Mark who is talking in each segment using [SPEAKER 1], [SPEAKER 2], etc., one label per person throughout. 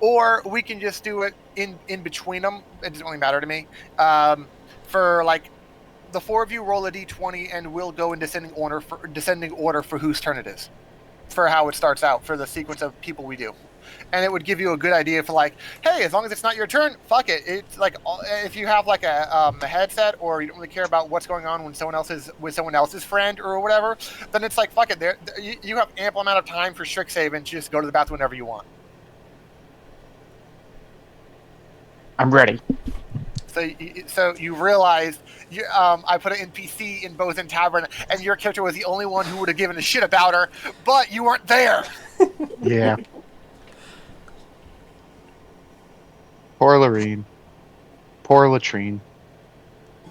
[SPEAKER 1] Or we can just do it in between them. It doesn't really matter to me. For like the four of you roll a d20, and we'll go in descending order for whose turn it is, for how it starts out, for the sequence of people we do. And it would give you a good idea for like, hey, as long as it's not your turn, fuck it. It's like if you have like a headset, or you don't really care about what's going on when someone else is with someone else's friend or whatever, then it's like, fuck it. You have ample amount of time for Strixhaven to just go to the bathroom whenever you want.
[SPEAKER 2] I'm ready.
[SPEAKER 1] So you realize I put an NPC in Bozen Tavern, and your character was the only one who would have given a shit about her, but you weren't there.
[SPEAKER 2] Yeah. Poor Lorene. Poor latrine.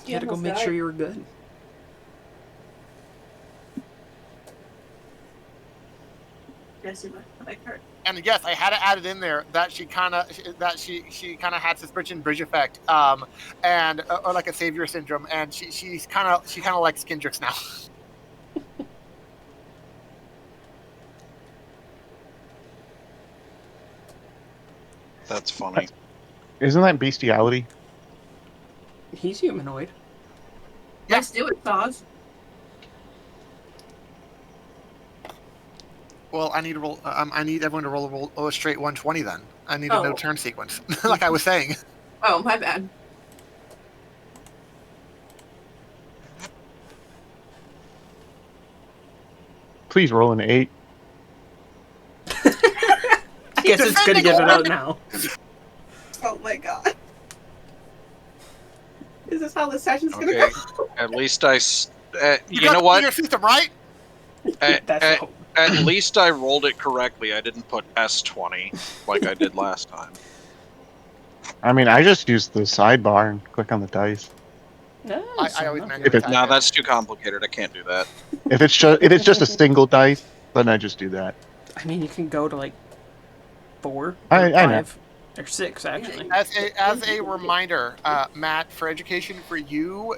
[SPEAKER 3] You had to go make sure you were good.
[SPEAKER 4] Yes, you like her.
[SPEAKER 1] And yes, I had it added in there that she kind of had suspicion bridge effect, and or like a savior syndrome, and she kind of likes Skindrix now.
[SPEAKER 5] That's funny.
[SPEAKER 2] Isn't that bestiality?
[SPEAKER 3] He's humanoid.
[SPEAKER 1] Yeah.
[SPEAKER 4] Let's do it, Foz.
[SPEAKER 1] Well, I need to roll. I need everyone to roll a straight 120. Then I need a no turn sequence, like I was saying.
[SPEAKER 4] Oh, my bad.
[SPEAKER 2] Please roll an 8.
[SPEAKER 3] I guess it's good to get it out now.
[SPEAKER 4] Oh my god. Is this how the session's gonna
[SPEAKER 5] Okay.
[SPEAKER 4] go?
[SPEAKER 5] At least I.
[SPEAKER 1] You
[SPEAKER 5] know what?
[SPEAKER 1] Your system, right?
[SPEAKER 5] At least I rolled it correctly. I didn't put S20 like I did last time.
[SPEAKER 2] I mean, I just used the sidebar and click on the dice.
[SPEAKER 3] No,
[SPEAKER 1] I always manually
[SPEAKER 2] If it-
[SPEAKER 1] type
[SPEAKER 5] No,
[SPEAKER 1] it.
[SPEAKER 5] that's too complicated. I can't do that.
[SPEAKER 2] If it's just a single dice, then I just do that.
[SPEAKER 3] I mean, you can go to like 4,
[SPEAKER 2] I know.
[SPEAKER 3] 5, or 6 actually.
[SPEAKER 1] As a reminder, Matt, for education for you,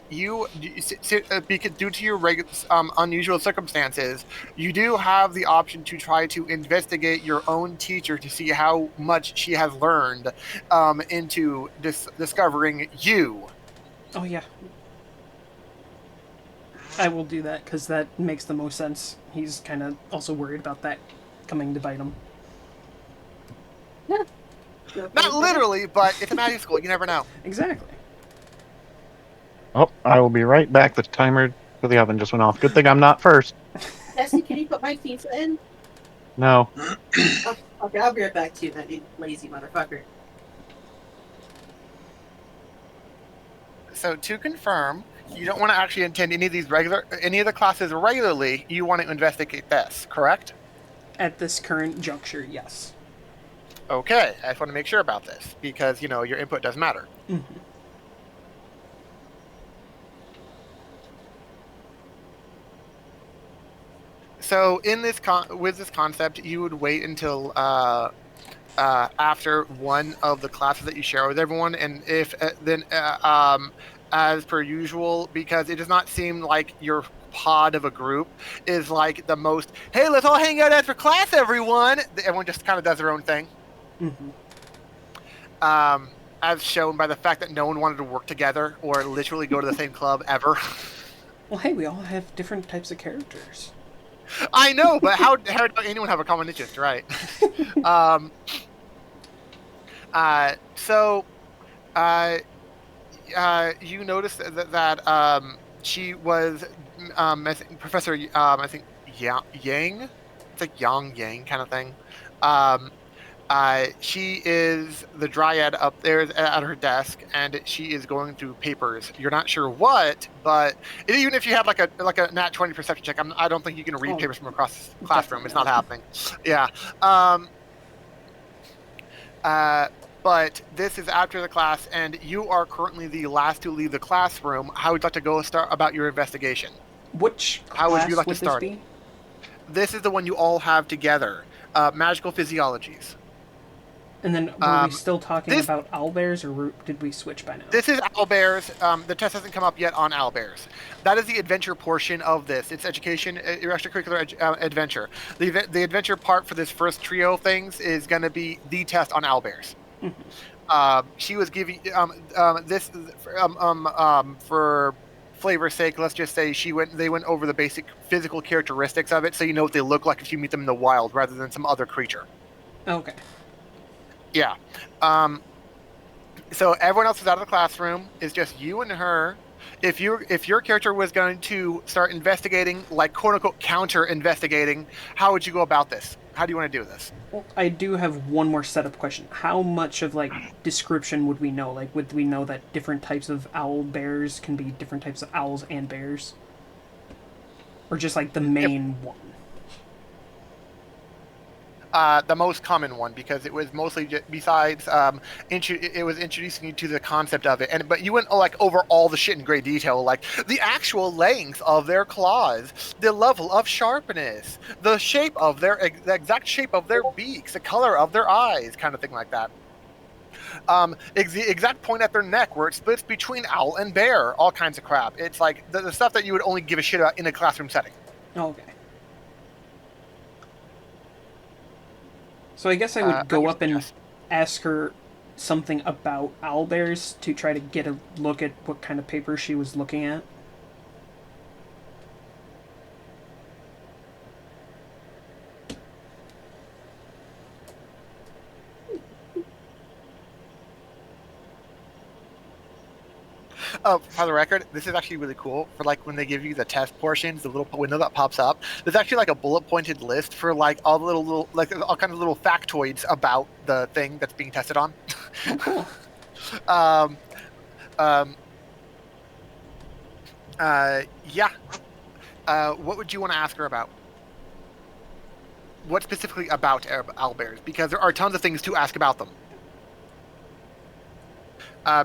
[SPEAKER 1] because due to your unusual circumstances, you do have the option to try to investigate your own teacher to see how much she has learned into discovering you.
[SPEAKER 3] Oh yeah. I will do that because that makes the most sense. He's kind of also worried about that coming to bite him.
[SPEAKER 1] Not literally, but it's a magic school. You never know.
[SPEAKER 3] Exactly.
[SPEAKER 2] Oh, I will be right back. The timer for the oven just went off. Good thing I'm not first.
[SPEAKER 4] Jesse, can you put my pizza in?
[SPEAKER 2] No.
[SPEAKER 4] Oh, okay, I'll be right back to you then, you lazy motherfucker.
[SPEAKER 1] So to confirm, you don't want to actually attend any of the classes regularly. You want to investigate this, correct?
[SPEAKER 3] At this current juncture, yes.
[SPEAKER 1] Okay, I just want to make sure about this because your input does matter.
[SPEAKER 3] Mm-hmm.
[SPEAKER 1] So in this with this concept, you would wait until after one of the classes that you share with everyone, and if then as per usual, because it does not seem like your pod of a group is like the most, hey, let's all hang out after class, everyone. Everyone just kind of does their own thing.
[SPEAKER 3] Mm-hmm.
[SPEAKER 1] As shown by the fact that no one wanted to work together or literally go to the same club ever.
[SPEAKER 3] Well, hey, we all have different types of characters.
[SPEAKER 1] I know, but how does anyone have a common interest, right? You noticed that she was Professor I think Yang. It's like Yang kind of thing. She is the dryad up there at her desk, and she is going through papers. You're not sure what, but even if you have like a nat 20 perception check, I don't think you can read papers from across the classroom. It's not happening. Yeah. But this is after the class, and you are currently the last to leave the classroom. How would you like to start about your investigation?
[SPEAKER 3] Which
[SPEAKER 1] How would you like to
[SPEAKER 3] this
[SPEAKER 1] start?
[SPEAKER 3] This
[SPEAKER 1] is the one you all have together. Magical physiologies.
[SPEAKER 3] And then were we still talking
[SPEAKER 1] this-
[SPEAKER 3] about owlbears, or did we switch by now?
[SPEAKER 1] This is owlbears. The test hasn't come up yet on owlbears. That is the adventure portion of this. It's education, your extracurricular adventure. The adventure part for this first trio of things is going to be the test on owlbears. She was giving this for flavor's sake. Let's just say they went over the basic physical characteristics of it, so you know what they look like if you meet them in the wild, rather than some other creature.
[SPEAKER 3] Okay.
[SPEAKER 1] Yeah. So everyone else is out of the classroom. It's just you and her. If your character was going to start investigating, like quote unquote counter investigating, how would you go about this? How do you want to do this?
[SPEAKER 3] Well, I do have one more setup question. How much of like description would we know? Like, would we know that different types of owl bears can be different types of owls and bears, or just like the main one?
[SPEAKER 1] The most common one, because it was mostly besides it was introducing you to the concept of it, but you went like over all the shit in great detail, like the actual length of their claws, the level of sharpness, the shape of the exact shape of their beaks, the color of their eyes, kind of thing like that. The exact point at their neck where it splits between owl and bear, all kinds of crap. It's like the stuff that you would only give a shit about in a classroom setting.
[SPEAKER 3] Okay. So I guess I would go up and ask her something about owlbears to try to get a look at what kind of paper she was looking at.
[SPEAKER 1] Oh, for the record, this is actually really cool for like when they give you the test portions, the little window that pops up. There's actually like a bullet pointed list for like all the little like all kinds of little factoids about the thing that's being tested on.
[SPEAKER 3] Oh, cool.
[SPEAKER 1] Yeah. What would you want to ask her about? What specifically about owlbears? Because there are tons of things to ask about them.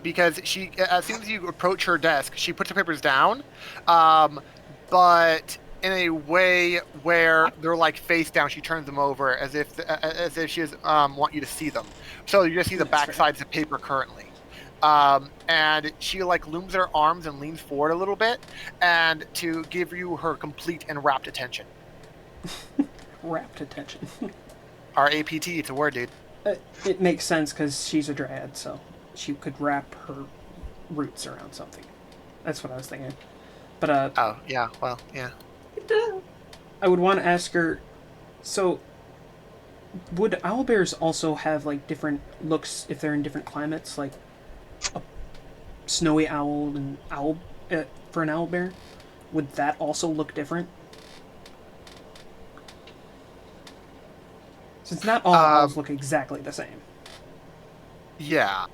[SPEAKER 1] Because she, as soon as you approach her desk, she puts the papers down, but in a way where they're like face down. She turns them over as if she want you to see them. So you just see the back sides of paper currently. And she like looms her arms and leans forward a little bit, and to give you her complete and rapt attention.
[SPEAKER 3] Rapt attention.
[SPEAKER 1] R-A-P-T, it's a word, dude.
[SPEAKER 3] It makes sense because she's a dryad, so she could wrap her roots around something. That's what I was thinking. But
[SPEAKER 1] oh yeah, well yeah.
[SPEAKER 3] I would want to ask her. So, would owlbears also have like different looks if they're in different climates, like a snowy owl and owl for an owlbear? Would that also look different? Since not all owls look exactly the same.
[SPEAKER 1] Yeah.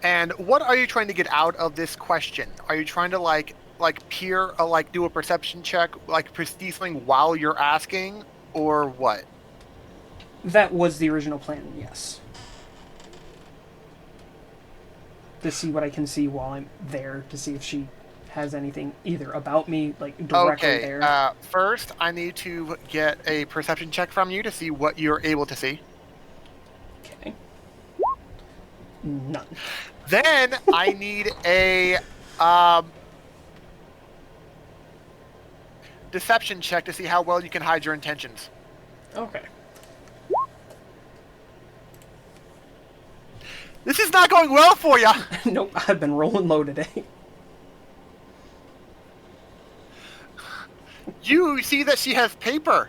[SPEAKER 1] And what are you trying to get out of this question? Are you trying to like peer, like do a perception check, like perceive something while you're asking, or what?
[SPEAKER 3] That was the original plan, yes. To see what I can see while I'm there, to see if she has anything either about me, like directly there.
[SPEAKER 1] Okay, first I need to get a perception check from you to see what you're able to see.
[SPEAKER 3] Okay. None.
[SPEAKER 1] Then I need a deception check to see how well you can hide your intentions.
[SPEAKER 3] Okay.
[SPEAKER 1] This is not going well for you.
[SPEAKER 3] Nope, I've been rolling low today.
[SPEAKER 1] You see that she has paper.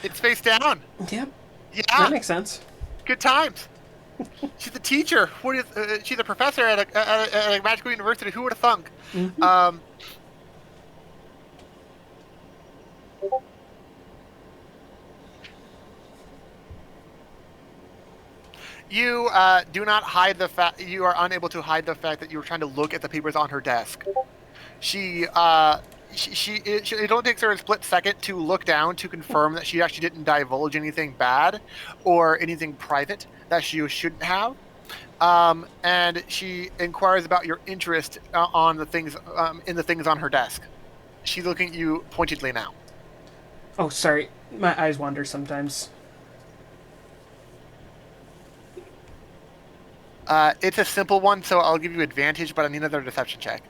[SPEAKER 1] It's face down.
[SPEAKER 3] Yep.
[SPEAKER 1] Yeah.
[SPEAKER 3] That makes sense.
[SPEAKER 1] Good times. She's a teacher. She's a professor at a magical university. Who would have thunk?
[SPEAKER 3] Mm-hmm.
[SPEAKER 1] You do not hide the fact. You are unable to hide the fact that you were trying to look at the papers on her desk. It only takes her a split second to look down to confirm that she actually didn't divulge anything bad or anything private that she shouldn't have. And she inquires about your interest on the things in the things on her desk. She's looking at you pointedly now.
[SPEAKER 3] Oh, sorry. My eyes wander sometimes.
[SPEAKER 1] It's a simple one, so I'll give you advantage, but I need another deception check.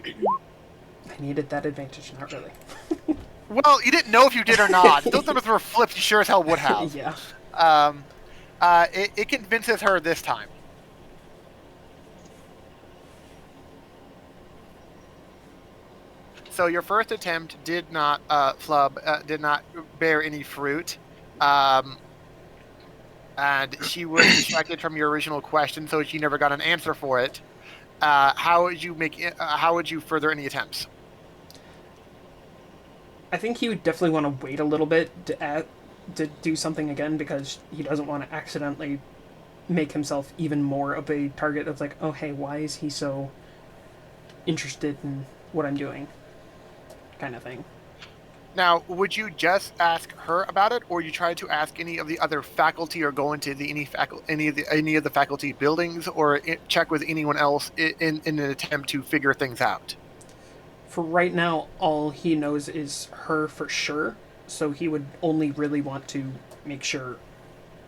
[SPEAKER 3] I needed that advantage, not really.
[SPEAKER 1] Well, you didn't know if you did or not. If those numbers were flipped, you sure as hell would have.
[SPEAKER 3] Yeah.
[SPEAKER 1] It convinces her this time. So your first attempt did not did not bear any fruit, and she was distracted from your original question, so she never got an answer for it. How would you further any attempts?
[SPEAKER 3] I think he would definitely want to wait a little bit to do something again because he doesn't want to accidentally make himself even more of a target of like, oh hey, why is he so interested in what I'm doing, kind of thing.
[SPEAKER 1] Now, would you just ask her about it, or you try to ask any of the other faculty, or go into any of the faculty buildings, or check with anyone else in an attempt to figure things out?
[SPEAKER 3] For right now, all he knows is her for sure, so he would only really want to make sure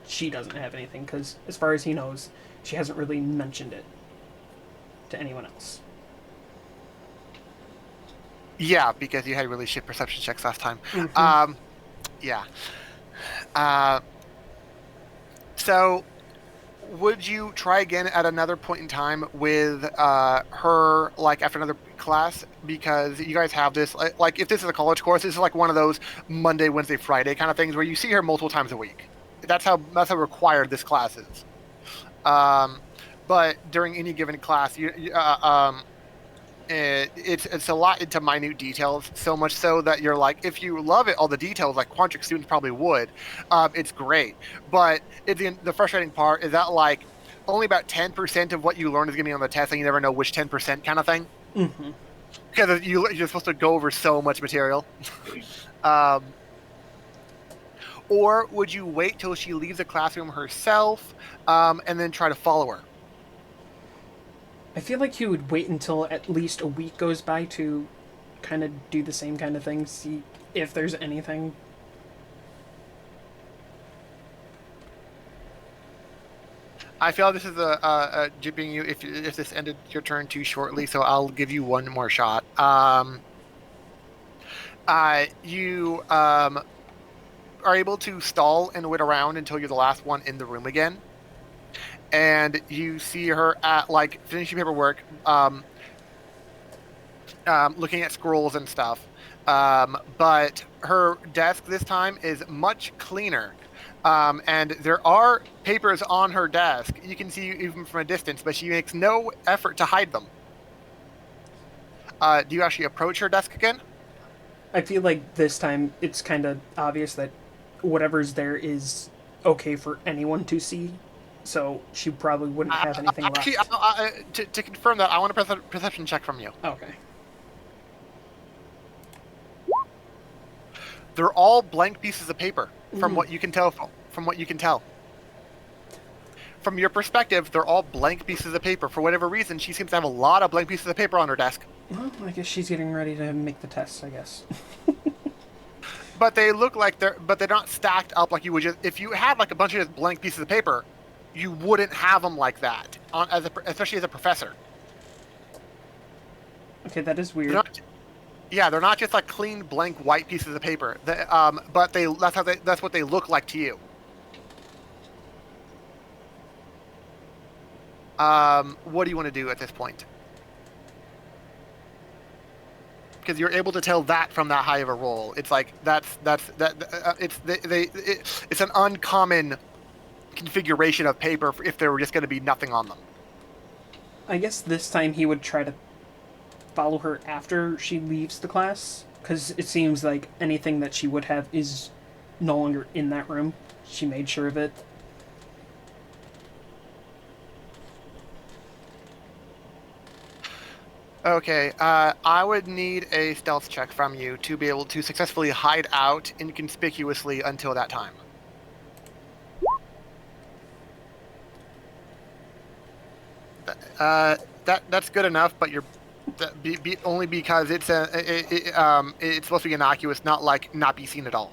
[SPEAKER 3] she doesn't have anything, because as far as he knows, she hasn't really mentioned it to anyone else.
[SPEAKER 1] Yeah, because you had really shit perception checks last time.
[SPEAKER 3] Mm-hmm.
[SPEAKER 1] Yeah. So, would you try again at another point in time with her, like after another class? Because you guys have this, like if this is a college course, this is like one of those Monday, Wednesday, Friday kind of things where you see her multiple times a week. That's how required this class is. But during any given class, it's a lot into minute details, so much so that you're like, if you love it, all the details, like Quantric students probably would, it's great. But the frustrating part is that like only about 10% of what you learn is going to be on the test, and you never know which 10% kind of thing.
[SPEAKER 3] Mm-hmm.
[SPEAKER 1] Because you're supposed to go over so much material. Or would you wait till she leaves the classroom herself, and then try to follow her?
[SPEAKER 3] I feel like he would wait until at least a week goes by to kind of do the same kind of thing, see if there's anything.
[SPEAKER 1] I feel this is a jipping you if this ended your turn too shortly, so I'll give you one more shot. You are able to stall and wait around until you're the last one in the room again. And you see her at like finishing paperwork, looking at scrolls and stuff. But her desk this time is much cleaner. And there are papers on her desk. You can see even from a distance, but she makes no effort to hide them. Do you actually approach her desk again?
[SPEAKER 3] I feel like this time it's kind of obvious that whatever's there is okay for anyone to see, so she probably wouldn't have anything left.
[SPEAKER 1] Actually, to confirm that, I want a perception check from you.
[SPEAKER 3] Okay.
[SPEAKER 1] They're all blank pieces of paper, from what you can tell. From what you can tell, from your perspective, they're all blank pieces of paper. For whatever reason, she seems to have a lot of blank pieces of paper on her desk.
[SPEAKER 3] Well, I guess she's getting ready to make the test, I guess.
[SPEAKER 1] But they look like they're not stacked up like you would just if you had like a bunch of just blank pieces of paper. You wouldn't have them like that, especially as a professor.
[SPEAKER 3] Okay, that is weird.
[SPEAKER 1] They're not just like clean blank white pieces of paper. But that's what they look like to you. What do you want to do at this point? Because you're able to tell that from that high of a roll. It's like it's an uncommon configuration of paper if there were just going to be nothing on them.
[SPEAKER 3] I guess this time he would try to follow her after she leaves the class, because it seems like anything that she would have is no longer in that room. She made sure of it.
[SPEAKER 1] Okay, I would need a stealth check from you to be able to successfully hide out inconspicuously until that time. That's good enough, but you're only because it's supposed to be innocuous, not like not be seen at all.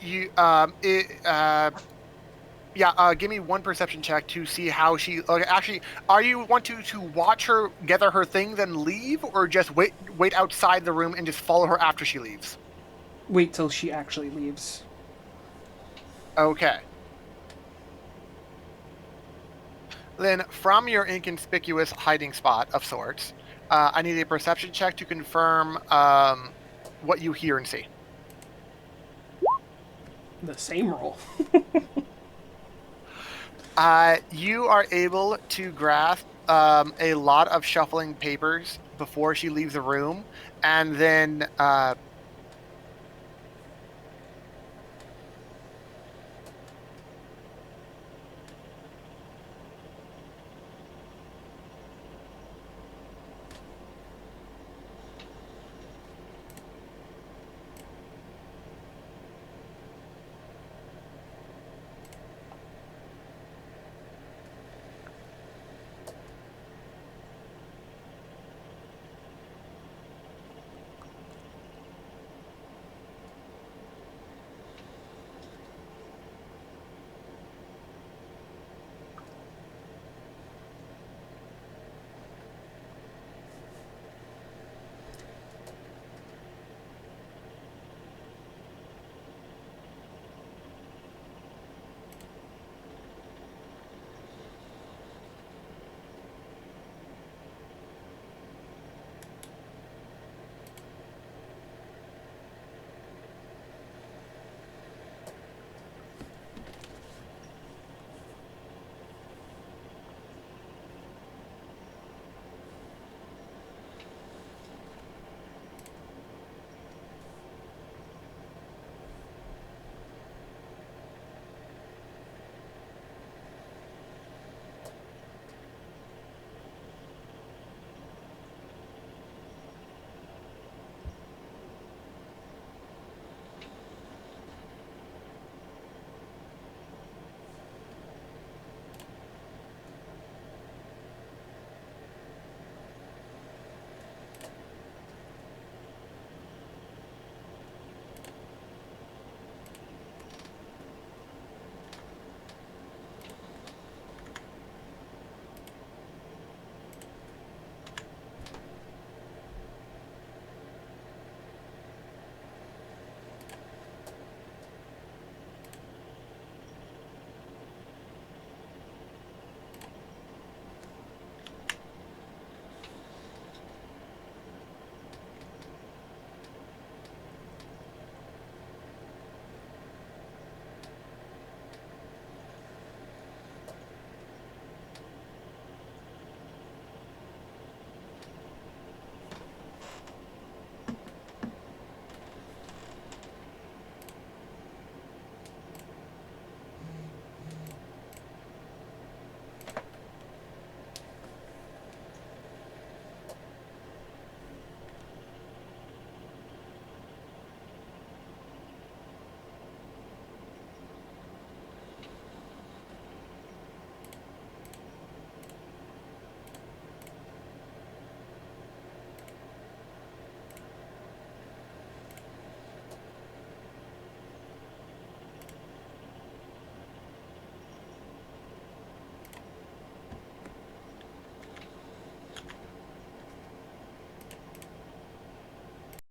[SPEAKER 1] You give me one perception check to see how she. Okay, actually, are you want to watch her gather her things and leave, or just wait outside the room and just follow her after she leaves?
[SPEAKER 3] Wait till she actually leaves.
[SPEAKER 1] Okay. Then, from your inconspicuous hiding spot of sorts, I need a perception check to confirm what you hear and see.
[SPEAKER 3] The same roll.
[SPEAKER 1] You are able to grasp a lot of shuffling papers before she leaves the room, and then